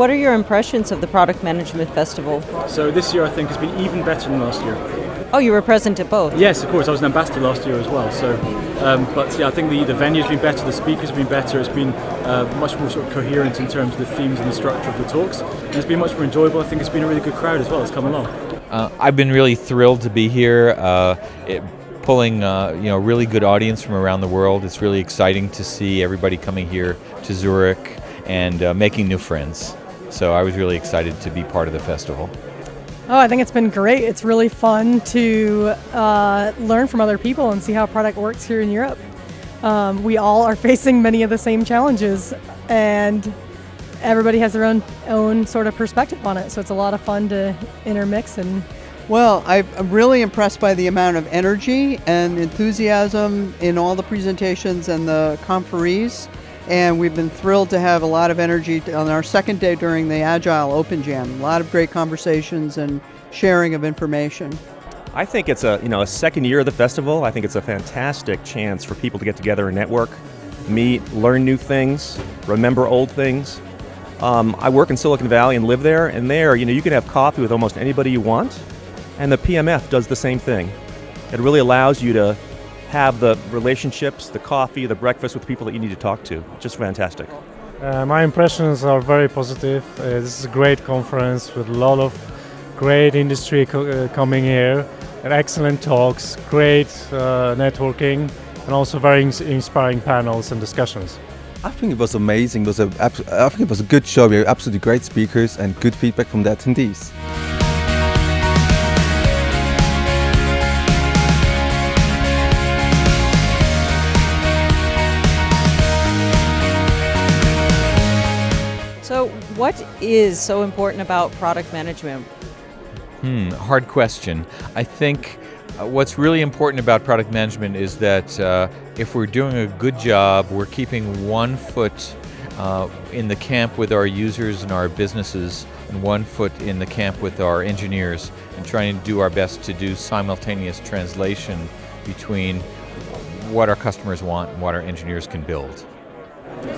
What are your impressions of the Product Management Festival? So this year I think has been even better than last year. Oh, you were present at both? Yes, of course. I was an ambassador last year as well. So, but yeah, I think the venue's been better, the speakers have been better. It's been much more sort of coherent in terms of the themes and the structure of the talks. And it's been much more enjoyable. I think it's been a really good crowd as well that's come along. I've been really thrilled to be here. Pulling really good audience from around the world. It's really exciting to see everybody coming here to Zurich and making new friends. So I was really excited to be part of the festival. Oh, I think it's been great. It's really fun to learn from other people and see how product works here in Europe. We all are facing many of the same challenges, and everybody has their own sort of perspective on it. So it's a lot of fun to intermix. And well, I'm really impressed by the amount of energy and enthusiasm in all the presentations and the conferees. And we've been thrilled to have a lot of energy on our second day during the Agile Open Jam. A lot of great conversations and sharing of information. I think it's a second year of the festival. I think it's a fantastic chance for people to get together and network, meet, learn new things, remember old things. I work in Silicon Valley and live there, and there, you can have coffee with almost anybody you want, and the PMF does the same thing. It really allows you to have the relationships, the coffee, the breakfast with people that you need to talk to. Just fantastic. My impressions are very positive. This is a great conference with a lot of great industry coming here, and excellent talks, great networking, and also very inspiring panels and discussions. I think it was amazing. I think it was a good show. We had absolutely great speakers and good feedback from the attendees. So what is so important about product management? Hard question. I think what's really important about product management is that if we're doing a good job, we're keeping one foot in the camp with our users and our businesses, and one foot in the camp with our engineers, and trying to do our best to do simultaneous translation between what our customers want and what our engineers can build.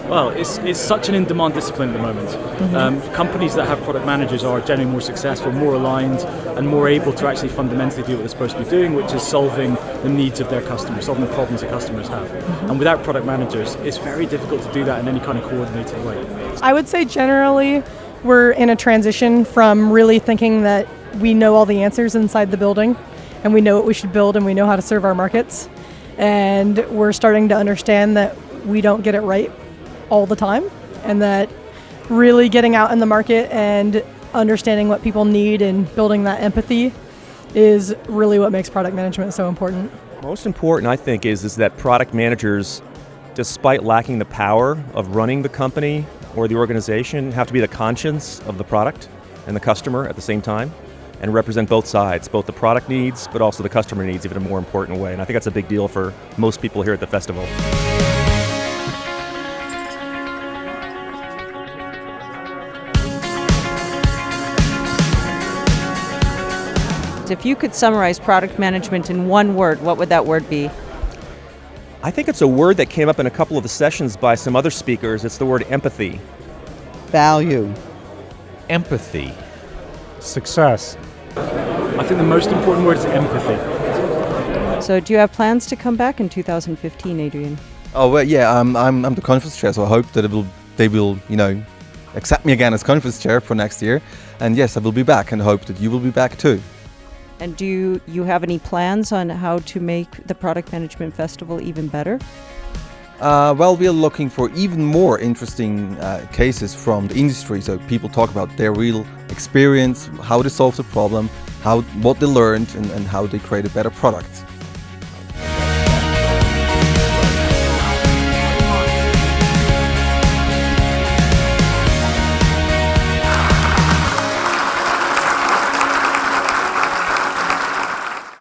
Well, it's such an in-demand discipline at the moment. Companies that have product managers are generally more successful, more aligned, and more able to actually fundamentally do what they're supposed to be doing, which is solving the needs of their customers, solving the problems that customers have. And without product managers, it's very difficult to do that in any kind of coordinated way. I would say generally we're in a transition from really thinking that we know all the answers inside the building, and we know what we should build, and we know how to serve our markets. And we're starting to understand that we don't get it right all the time, and that really getting out in the market and understanding what people need and building that empathy is really what makes product management so important. Most important, I think, is that product managers, despite lacking the power of running the company or the organization, have to be the conscience of the product and the customer at the same time, and represent both sides, both the product needs but also the customer needs even in a more important way. And I think that's a big deal for most people here at the festival. If you could summarize product management in one word, what would that word be? I think it's a word that came up in a couple of the sessions by some other speakers. It's the word empathy. Value. Empathy. Success. I think the most important word is empathy. So do you have plans to come back in 2015, Adrian? Oh well, yeah. I'm the conference chair, so I hope that they will accept me again as conference chair for next year. And yes, I will be back, and hope that you will be back too. And do you have any plans on how to make the Product Management Festival even better? Well, we are looking for even more interesting cases from the industry, so people talk about their real experience, how they solved the problem, what they learned, and how they create a better product.